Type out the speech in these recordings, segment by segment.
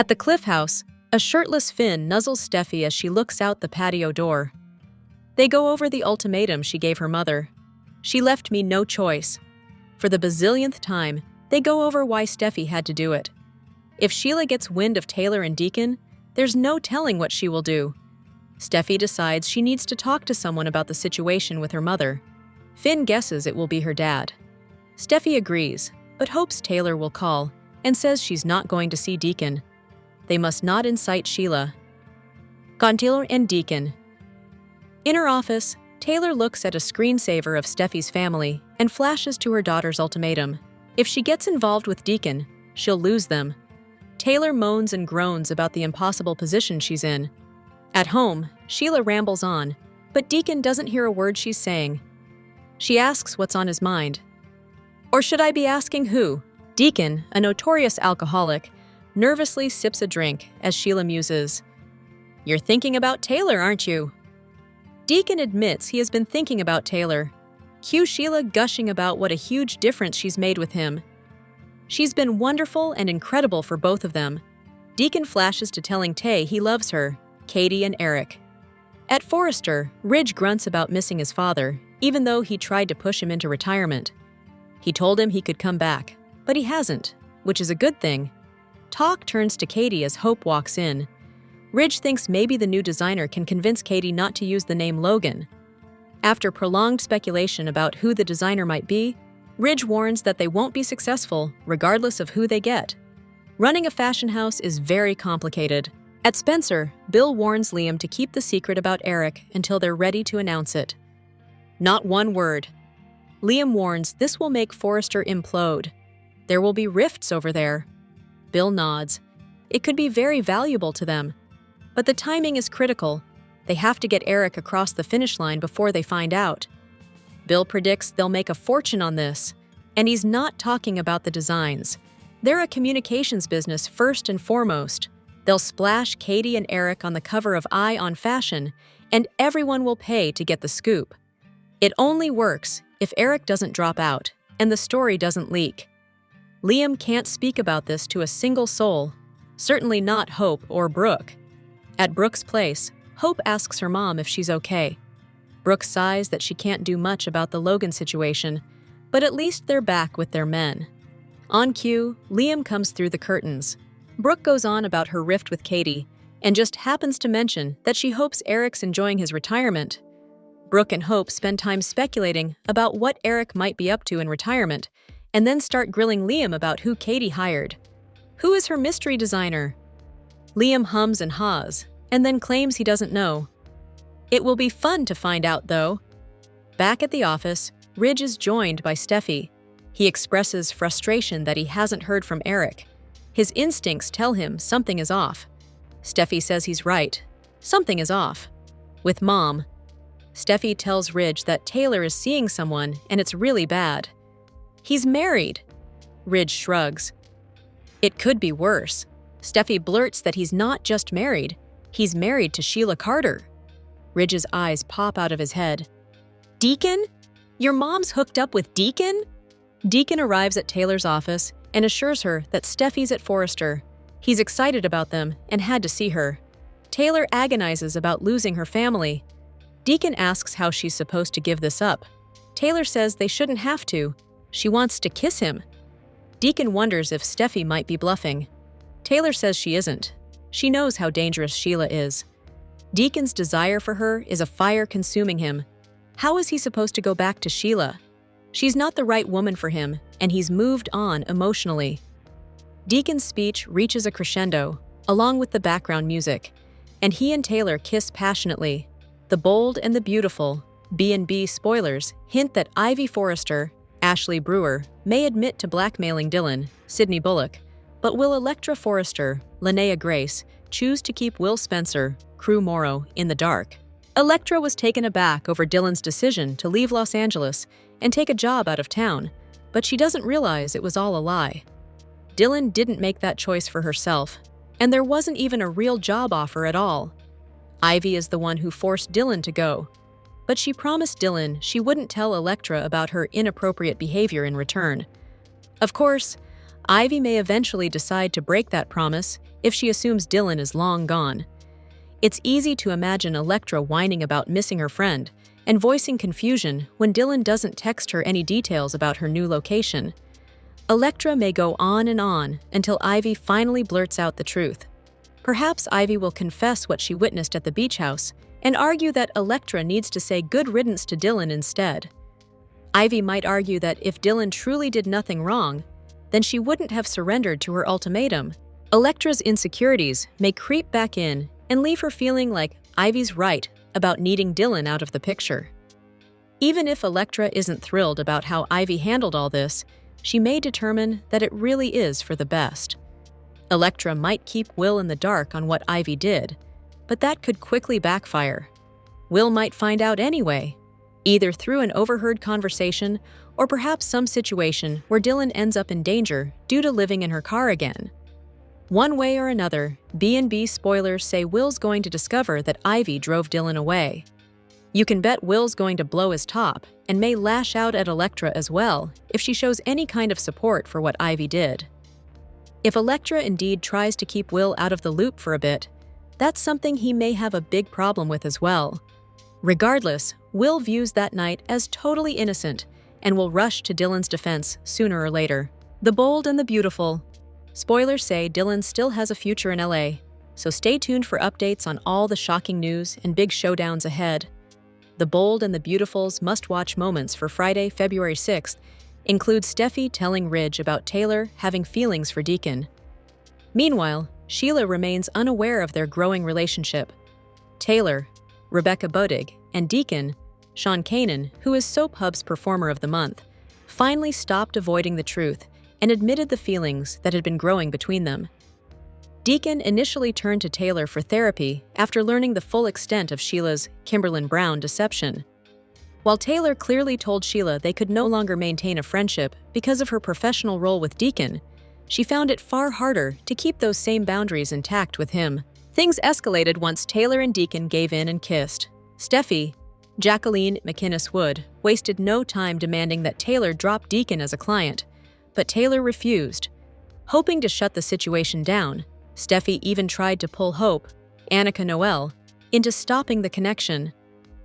At the Cliff House, a shirtless Finn nuzzles Steffy as she looks out the patio door. They go over the ultimatum she gave her mother. She left me no choice. For the bazillionth time, they go over why Steffy had to do it. If Sheila gets wind of Taylor and Deacon, there's no telling what she will do. Steffy decides she needs to talk to someone about the situation with her mother. Finn guesses it will be her dad. Steffy agrees, but hopes Taylor will call and says she's not going to see Deacon. They must not incite Sheila. Con Taylor and Deacon. In her office, Taylor looks at a screensaver of Steffy's family and flashes to her daughter's ultimatum. If she gets involved with Deacon, she'll lose them. Taylor moans and groans about the impossible position she's in. At home, Sheila rambles on, but Deacon doesn't hear a word she's saying. She asks what's on his mind. Or should I be asking who? Deacon, a notorious alcoholic, nervously sips a drink as Sheila muses. You're thinking about Taylor, aren't you? Deacon admits he has been thinking about Taylor. Cue Sheila gushing about what a huge difference she's made with him. She's been wonderful and incredible for both of them. Deacon flashes to telling Tay he loves her, Katie and Eric. At Forrester, Ridge grunts about missing his father, even though he tried to push him into retirement. He told him he could come back, but he hasn't, which is a good thing. Talk turns to Katie as Hope walks in. Ridge thinks maybe the new designer can convince Katie not to use the name Logan. After prolonged speculation about who the designer might be, Ridge warns that they won't be successful, regardless of who they get. Running a fashion house is very complicated. At Spencer, Bill warns Liam to keep the secret about Eric until they're ready to announce it. Not one word. Liam warns this will make Forrester implode. There will be rifts over there. Bill nods. It could be very valuable to them. But the timing is critical. They have to get Eric across the finish line before they find out. Bill predicts they'll make a fortune on this, and he's not talking about the designs. They're a communications business first and foremost. They'll splash Katie and Eric on the cover of Eye on Fashion, and everyone will pay to get the scoop. It only works if Eric doesn't drop out and the story doesn't leak. Liam can't speak about this to a single soul, certainly not Hope or Brooke. At Brooke's place, Hope asks her mom if she's okay. Brooke sighs that she can't do much about the Logan situation, but at least they're back with their men. On cue, Liam comes through the curtains. Brooke goes on about her rift with Katie, and just happens to mention that she hopes Eric's enjoying his retirement. Brooke and Hope spend time speculating about what Eric might be up to in retirement, and then start grilling Liam about who Katie hired. Who is her mystery designer? Liam hums and haws, and then claims he doesn't know. It will be fun to find out, though. Back at the office, Ridge is joined by Steffy. He expresses frustration that he hasn't heard from Eric. His instincts tell him something is off. Steffy says he's right. Something is off. With Mom, Steffy tells Ridge that Taylor is seeing someone and it's really bad. He's married. Ridge shrugs. It could be worse. Steffy blurts that he's not just married. He's married to Sheila Carter. Ridge's eyes pop out of his head. Deacon? Your mom's hooked up with Deacon? Deacon arrives at Taylor's office and assures her that Steffy's at Forrester. He's excited about them and had to see her. Taylor agonizes about losing her family. Deacon asks how she's supposed to give this up. Taylor says they shouldn't have to. She wants to kiss him. Deacon wonders if Steffy might be bluffing. Taylor says she isn't. She knows how dangerous Sheila is. Deacon's desire for her is a fire consuming him. How is he supposed to go back to Sheila? She's not the right woman for him, and he's moved on emotionally. Deacon's speech reaches a crescendo, along with the background music, and he and Taylor kiss passionately. The Bold and the Beautiful, B&B spoilers, hint that Ivy Forrester, Ashley Brewer, may admit to blackmailing Dylan, Sydney Bullock, but will Electra Forrester, Linnea Grace, choose to keep Will Spencer, Crew Morrow, in the dark? Electra was taken aback over Dylan's decision to leave Los Angeles and take a job out of town, but she doesn't realize it was all a lie. Dylan didn't make that choice for herself, and there wasn't even a real job offer at all. Ivy is the one who forced Dylan to go, but she promised Dylan she wouldn't tell Electra about her inappropriate behavior in return. Of course, Ivy may eventually decide to break that promise if she assumes Dylan is long gone. It's easy to imagine Elektra whining about missing her friend and voicing confusion when Dylan doesn't text her any details about her new location. Elektra may go on and on until Ivy finally blurts out the truth. Perhaps Ivy will confess what she witnessed at the beach house and argue that Elektra needs to say good riddance to Dylan instead. Ivy might argue that if Dylan truly did nothing wrong, then she wouldn't have surrendered to her ultimatum. Elektra's insecurities may creep back in and leave her feeling like Ivy's right about needing Dylan out of the picture. Even if Elektra isn't thrilled about how Ivy handled all this, she may determine that it really is for the best. Elektra might keep Will in the dark on what Ivy did, but that could quickly backfire. Will might find out anyway, either through an overheard conversation or perhaps some situation where Dylan ends up in danger due to living in her car again. One way or another, B&B spoilers say Will's going to discover that Ivy drove Dylan away. You can bet Will's going to blow his top and may lash out at Elektra as well if she shows any kind of support for what Ivy did. If Elektra indeed tries to keep Will out of the loop for a bit, that's something he may have a big problem with as well. Regardless, Will views that night as totally innocent and will rush to Dylan's defense sooner or later. The Bold and the Beautiful. Spoilers say Dylan still has a future in LA, so stay tuned for updates on all the shocking news and big showdowns ahead. The Bold and the Beautiful's must-watch moments for Friday, February 6th include Steffy telling Ridge about Taylor having feelings for Deacon. Meanwhile, Sheila remains unaware of their growing relationship. Taylor, Rebecca Bodig, and Deacon, Sean Kanan, who is Soap Hub's Performer of the Month, finally stopped avoiding the truth and admitted the feelings that had been growing between them. Deacon initially turned to Taylor for therapy after learning the full extent of Sheila's Kimberlyn Brown deception. While Taylor clearly told Sheila they could no longer maintain a friendship because of her professional role with Deacon, she found it far harder to keep those same boundaries intact with him. Things escalated once Taylor and Deacon gave in and kissed. Steffy, Jacqueline McInnes Wood, wasted no time demanding that Taylor drop Deacon as a client, but Taylor refused. Hoping to shut the situation down, Steffy even tried to pull Hope, Annika Noel, into stopping the connection,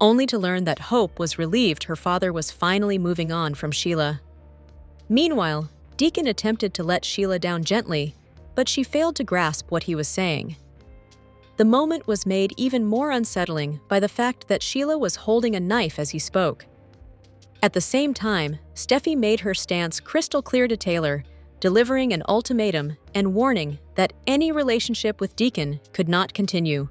only to learn that Hope was relieved her father was finally moving on from Sheila. Meanwhile, Deacon attempted to let Sheila down gently, but she failed to grasp what he was saying. The moment was made even more unsettling by the fact that Sheila was holding a knife as he spoke. At the same time, Steffy made her stance crystal clear to Taylor, delivering an ultimatum and warning that any relationship with Deacon could not continue.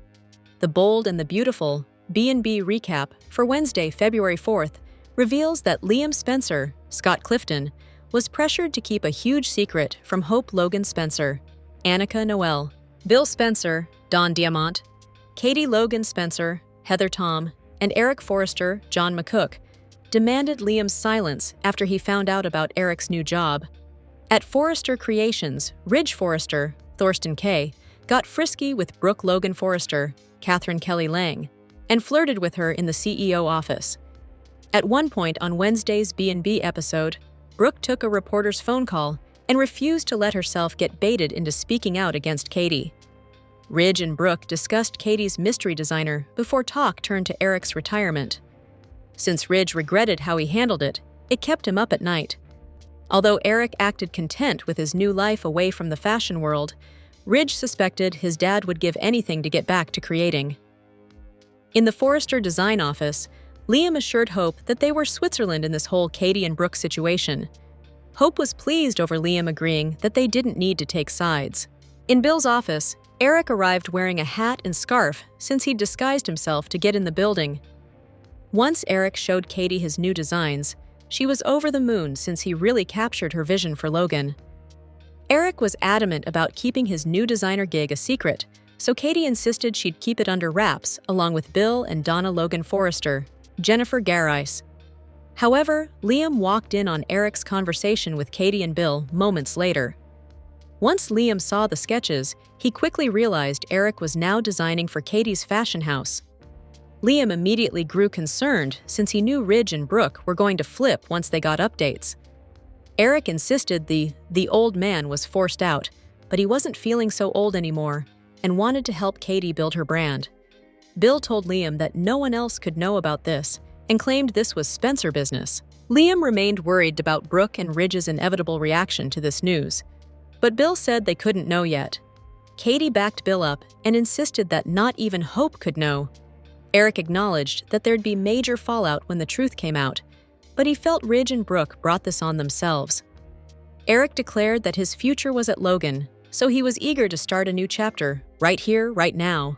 The Bold and the Beautiful B&B recap for Wednesday, February 4th reveals that Liam Spencer, Scott Clifton, was pressured to keep a huge secret from Hope Logan Spencer, Annika Noel, Bill Spencer, Don Diamant, Katie Logan Spencer, Heather Tom, and Eric Forrester, John McCook, demanded Liam's silence after he found out about Eric's new job. At Forrester Creations, Ridge Forrester, Thorsten Kaye, got frisky with Brooke Logan Forrester, Catherine Kelly Lang, and flirted with her in the CEO office. At one point on Wednesday's B&B episode, Brooke took a reporter's phone call and refused to let herself get baited into speaking out against Katie. Ridge and Brooke discussed Katie's mystery designer before talk turned to Eric's retirement. Since Ridge regretted how he handled it, it kept him up at night. Although Eric acted content with his new life away from the fashion world, Ridge suspected his dad would give anything to get back to creating. In the Forrester design office, Liam assured Hope that they were Switzerland in this whole Katie and Brooke situation. Hope was pleased over Liam agreeing that they didn't need to take sides. In Bill's office, Eric arrived wearing a hat and scarf since he'd disguised himself to get in the building. Once Eric showed Katie his new designs, she was over the moon since he really captured her vision for Logan. Eric was adamant about keeping his new designer gig a secret, so Katie insisted she'd keep it under wraps along with Bill and Donna Logan Forrester, Jennifer Garais. However, Liam walked in on Eric's conversation with Katie and Bill moments later. Once Liam saw the sketches, he quickly realized Eric was now designing for Katie's fashion house. Liam immediately grew concerned since he knew Ridge and Brooke were going to flip once they got updates. Eric insisted the old man was forced out, but he wasn't feeling so old anymore and wanted to help Katie build her brand. Bill told Liam that no one else could know about this and claimed this was Spencer business. Liam remained worried about Brooke and Ridge's inevitable reaction to this news, but Bill said they couldn't know yet. Katie backed Bill up and insisted that not even Hope could know. Eric acknowledged that there'd be major fallout when the truth came out, but he felt Ridge and Brooke brought this on themselves. Eric declared that his future was at Logan, so he was eager to start a new chapter, right here, right now.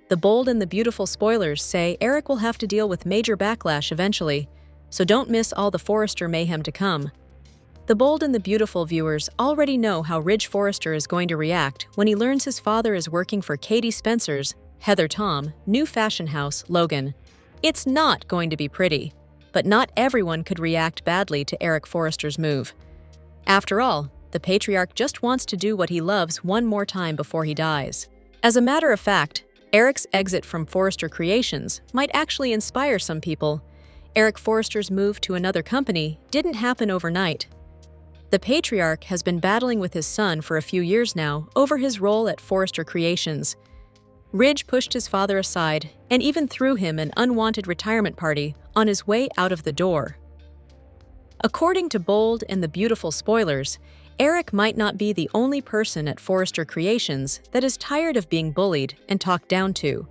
The Bold and the Beautiful spoilers say Eric will have to deal with major backlash eventually, so don't miss all the Forrester mayhem to come. The Bold and the Beautiful viewers already know how Ridge Forrester is going to react when he learns his father is working for Katie Spencer's, Heather Tom, new fashion house, Logan. It's not going to be pretty, but not everyone could react badly to Eric Forrester's move. After all, the patriarch just wants to do what he loves one more time before he dies. As a matter of fact, Eric's exit from Forrester Creations might actually inspire some people. Eric Forrester's move to another company didn't happen overnight. The patriarch has been battling with his son for a few years now over his role at Forrester Creations. Ridge pushed his father aside and even threw him an unwanted retirement party on his way out of the door. According to Bold and the Beautiful spoilers, Eric might not be the only person at Forrester Creations that is tired of being bullied and talked down to.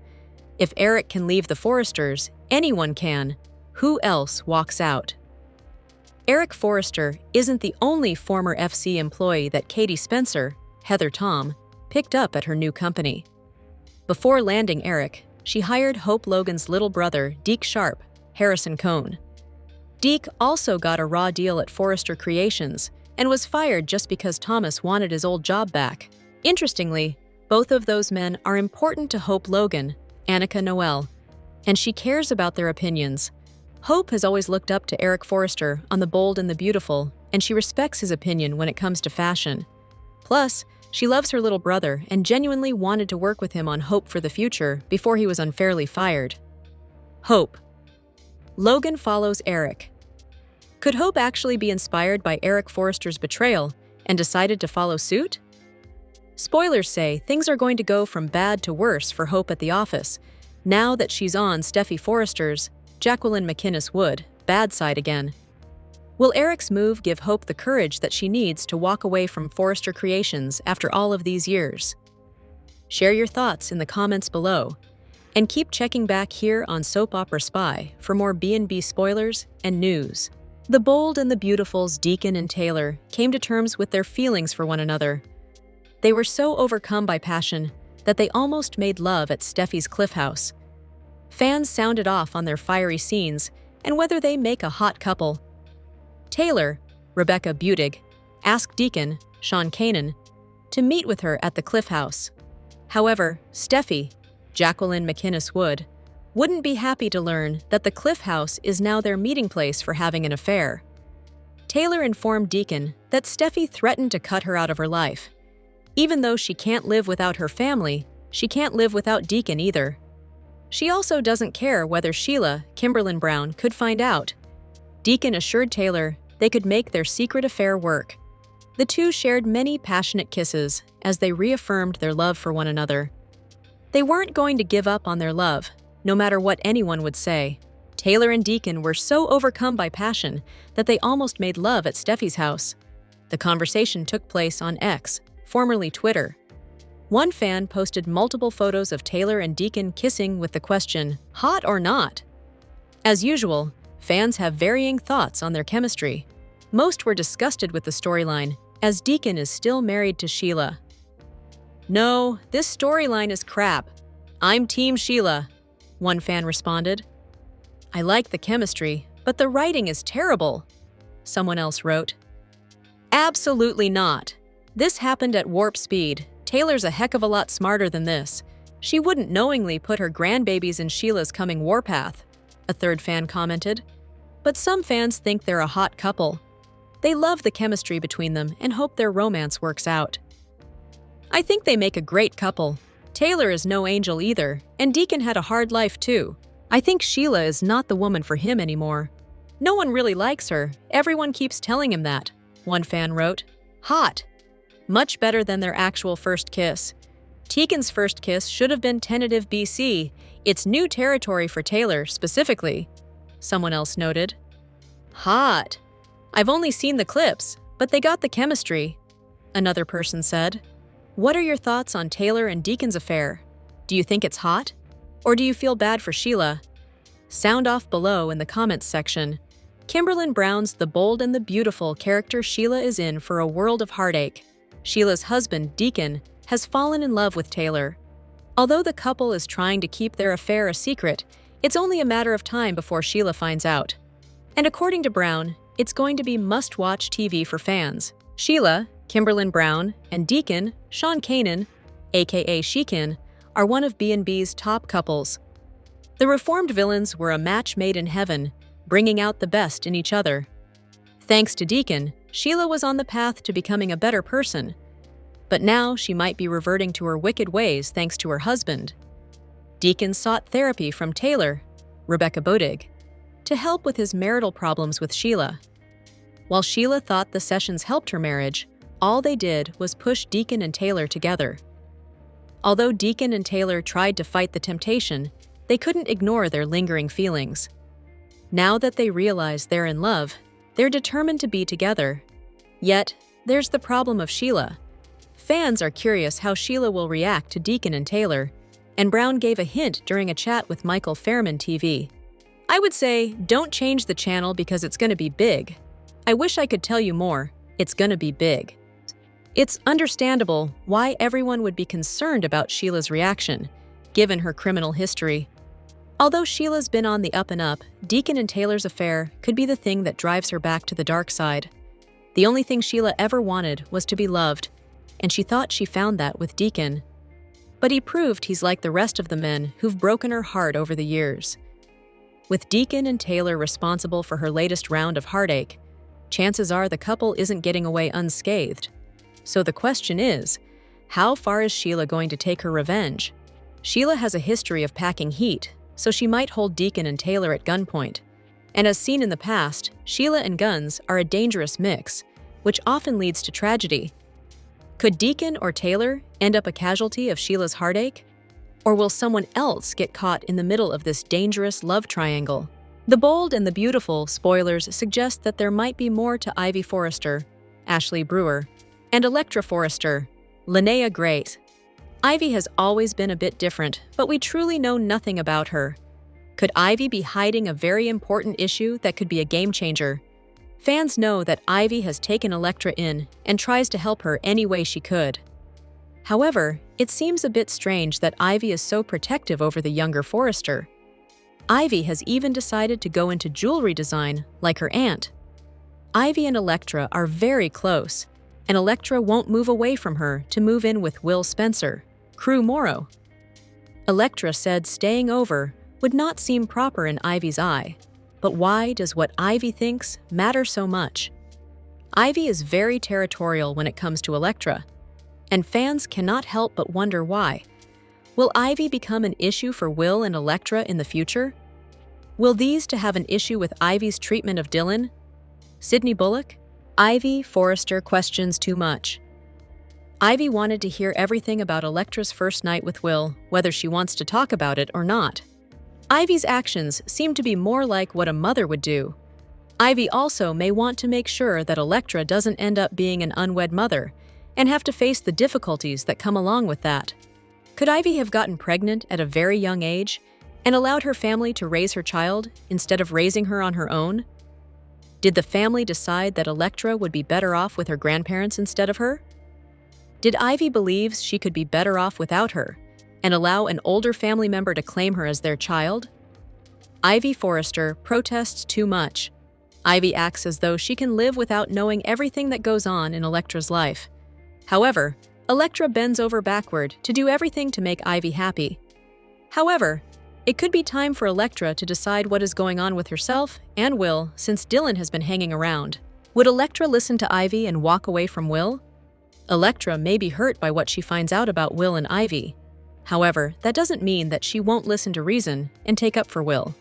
If Eric can leave the Forresters, anyone can. Who else walks out? Eric Forrester isn't the only former FC employee that Katie Spencer, Heather Tom, picked up at her new company. Before landing Eric, she hired Hope Logan's little brother, Deke Sharp, Harrison Cohn. Deke also got a raw deal at Forrester Creations and was fired just because Thomas wanted his old job back. Interestingly, both of those men are important to Hope Logan, Annika Noel, and she cares about their opinions. Hope has always looked up to Eric Forrester on The Bold and the Beautiful, and she respects his opinion when it comes to fashion. Plus, she loves her little brother and genuinely wanted to work with him on Hope for the future before he was unfairly fired. Hope. Logan follows Eric. Could Hope actually be inspired by Eric Forrester's betrayal and decided to follow suit? Spoilers say things are going to go from bad to worse for Hope at the office, now that she's on Steffy Forrester's, Jacqueline McInnes Wood, bad side again. Will Eric's move give Hope the courage that she needs to walk away from Forrester Creations after all of these years? Share your thoughts in the comments below, and keep checking back here on Soap Opera Spy for more B&B spoilers and news. The Bold and the Beautiful's Deacon and Taylor came to terms with their feelings for one another. They were so overcome by passion that they almost made love at Steffy's Cliff House. Fans sounded off on their fiery scenes and whether they make a hot couple. Taylor, Rebecca Budig, asked Deacon, Sean Kanan, to meet with her at the Cliff House. However, Steffy, Jacqueline McInnes Wood, wouldn't be happy to learn that the Cliff House is now their meeting place for having an affair. Taylor informed Deacon that Steffy threatened to cut her out of her life. Even though she can't live without her family, she can't live without Deacon either. She also doesn't care whether Sheila, Kimberlyn Brown, could find out. Deacon assured Taylor they could make their secret affair work. The two shared many passionate kisses as they reaffirmed their love for one another. They weren't going to give up on their love, no matter what anyone would say. Taylor and Deacon were so overcome by passion that they almost made love at Steffy's house. The conversation took place on X, formerly Twitter. One fan posted multiple photos of Taylor and Deacon kissing with the question, "Hot or not?" As usual, fans have varying thoughts on their chemistry. Most were disgusted with the storyline, as Deacon is still married to Sheila. "No, this storyline is crap. I'm Team Sheila," one fan responded. "I like the chemistry, but the writing is terrible," someone else wrote. "Absolutely not. This happened at warp speed. Taylor's a heck of a lot smarter than this. She wouldn't knowingly put her grandbabies in Sheila's coming warpath," a third fan commented. But some fans think they're a hot couple. They love the chemistry between them and hope their romance works out. "I think they make a great couple. Taylor is no angel either, and Deacon had a hard life too. I think Sheila is not the woman for him anymore. No one really likes her. Everyone keeps telling him that," one fan wrote. "Hot. much better than their actual first kiss. Tegan's first kiss should have been tentative BC. It's new territory for Taylor, specifically, someone else noted. Hot. I've only seen the clips, but they got the chemistry, another person said. What are your thoughts on Taylor and Deacon's affair? Do you think it's hot? Or do you feel bad for Sheila? Sound off below in the comments section. Kimberlin Brown's The Bold and the Beautiful character Sheila is in for a world of heartache. Sheila's husband, Deacon, has fallen in love with Taylor. Although the couple is trying to keep their affair a secret, it's only a matter of time before Sheila finds out. And according to Brown, it's going to be must-watch TV for fans. Sheila, Kimberlin Brown, and Deacon, Sean Kanan, aka Sheekin, are one of B&B's top couples. The reformed villains were a match made in heaven, bringing out the best in each other. Thanks to Deacon, Sheila was on the path to becoming a better person. But now she might be reverting to her wicked ways thanks to her husband. Deacon sought therapy from Taylor, Rebecca Bodig, to help with his marital problems with Sheila. While Sheila thought the sessions helped her marriage, all they did was push Deacon and Taylor together. Although Deacon and Taylor tried to fight the temptation, they couldn't ignore their lingering feelings. Now that they realize they're in love, they're determined to be together. Yet, there's the problem of Sheila. Fans are curious how Sheila will react to Deacon and Taylor, and Brown gave a hint during a chat with Michael Fairman TV. I would say, don't change the channel because it's gonna be big. I wish I could tell you more. It's gonna be big. It's understandable why everyone would be concerned about Sheila's reaction, given her criminal history. Although Sheila's been on the up and up, Deacon and Taylor's affair could be the thing that drives her back to the dark side. The only thing Sheila ever wanted was to be loved, and she thought she found that with Deacon. But he proved he's like the rest of the men who've broken her heart over the years. With Deacon and Taylor responsible for her latest round of heartache, chances are the couple isn't getting away unscathed. So the question is, how far is Sheila going to take her revenge? Sheila has a history of packing heat, so she might hold Deacon and Taylor at gunpoint. And as seen in the past, Sheila and guns are a dangerous mix, which often leads to tragedy. Could Deacon or Taylor end up a casualty of Sheila's heartache? Or will someone else get caught in the middle of this dangerous love triangle? The Bold and the Beautiful spoilers suggest that there might be more to Ivy Forrester, Ashley Brewer, and Electra Forrester, Linnea Great. Ivy has always been a bit different, but we truly know nothing about her. Could Ivy be hiding a very important issue that could be a game changer? Fans know that Ivy has taken Electra in and tries to help her any way she could. However, it seems a bit strange that Ivy is so protective over the younger Forrester. Ivy has even decided to go into jewelry design like her aunt. Ivy and Electra are very close, and Electra won't move away from her to move in with Will Spencer, Crew Morrow. Electra said staying over would not seem proper in Ivy's eye, but why does what Ivy thinks matter so much? Ivy is very territorial when it comes to Electra, and fans cannot help but wonder why. Will Ivy become an issue for Will and Electra in the future? Will these to have an issue with Ivy's treatment of Dylan? Sydney Bullock? Ivy Forrester questions too much. Ivy wanted to hear everything about Electra's first night with Will, whether she wants to talk about it or not. Ivy's actions seem to be more like what a mother would do. Ivy also may want to make sure that Electra doesn't end up being an unwed mother and have to face the difficulties that come along with that. Could Ivy have gotten pregnant at a very young age and allowed her family to raise her child instead of raising her on her own? Did the family decide that Electra would be better off with her grandparents instead of her? Did Ivy believe she could be better off without her and allow an older family member to claim her as their child? Ivy Forrester protests too much. Ivy acts as though she can live without knowing everything that goes on in Electra's life. However, Electra bends over backward to do everything to make Ivy happy. However, it could be time for Electra to decide what is going on with herself and Will since Dylan has been hanging around. Would Electra listen to Ivy and walk away from Will? Electra may be hurt by what she finds out about Will and Ivy. However, that doesn't mean that she won't listen to reason and take up for Will.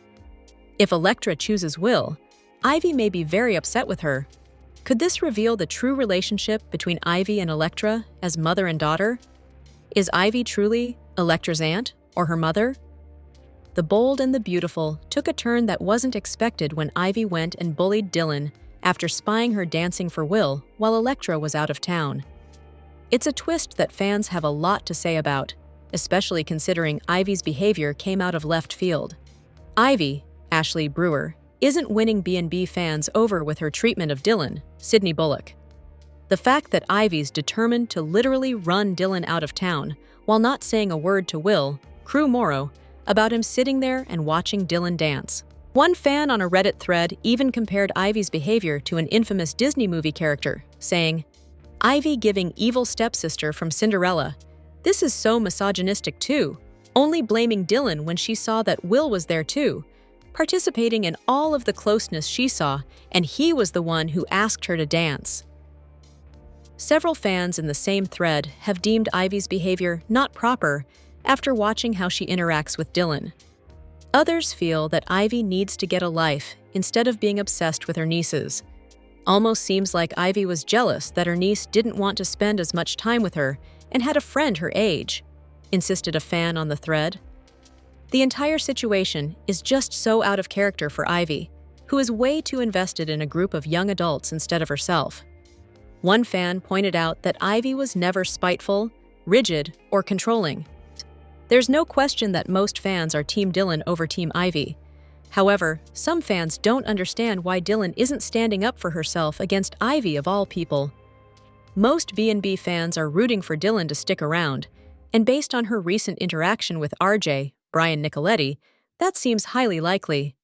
If Electra chooses Will, Ivy may be very upset with her. Could this reveal the true relationship between Ivy and Elektra as mother and daughter? Is Ivy truly Elektra's aunt or her mother? The Bold and the Beautiful took a turn that wasn't expected when Ivy went and bullied Dylan after spying her dancing for Will while Elektra was out of town. It's a twist that fans have a lot to say about, especially considering Ivy's behavior came out of left field. Ivy, Ashley Brewer, isn't winning B&B fans over with her treatment of Dylan, Sydney Bullock. The fact that Ivy's determined to literally run Dylan out of town while not saying a word to Will, Crew Morrow, about him sitting there and watching Dylan dance. One fan on a Reddit thread even compared Ivy's behavior to an infamous Disney movie character, saying, "Ivy giving evil stepsister from Cinderella. This is so misogynistic too, only blaming Dylan when she saw that Will was there too, participating in all of the closeness she saw, and he was the one who asked her to dance." Several fans in the same thread have deemed Ivy's behavior not proper after watching how she interacts with Dylan. Others feel that Ivy needs to get a life instead of being obsessed with her nieces. Almost seems like Ivy was jealous that her niece didn't want to spend as much time with her and had a friend her age, insisted a fan on the thread. The entire situation is just so out of character for Ivy, who is way too invested in a group of young adults instead of herself. One fan pointed out that Ivy was never spiteful, rigid, or controlling. There's no question that most fans are Team Dylan over Team Ivy. However, some fans don't understand why Dylan isn't standing up for herself against Ivy of all people. Most B&B fans are rooting for Dylan to stick around, and based on her recent interaction with RJ, Brian Nicoletti, that seems highly likely.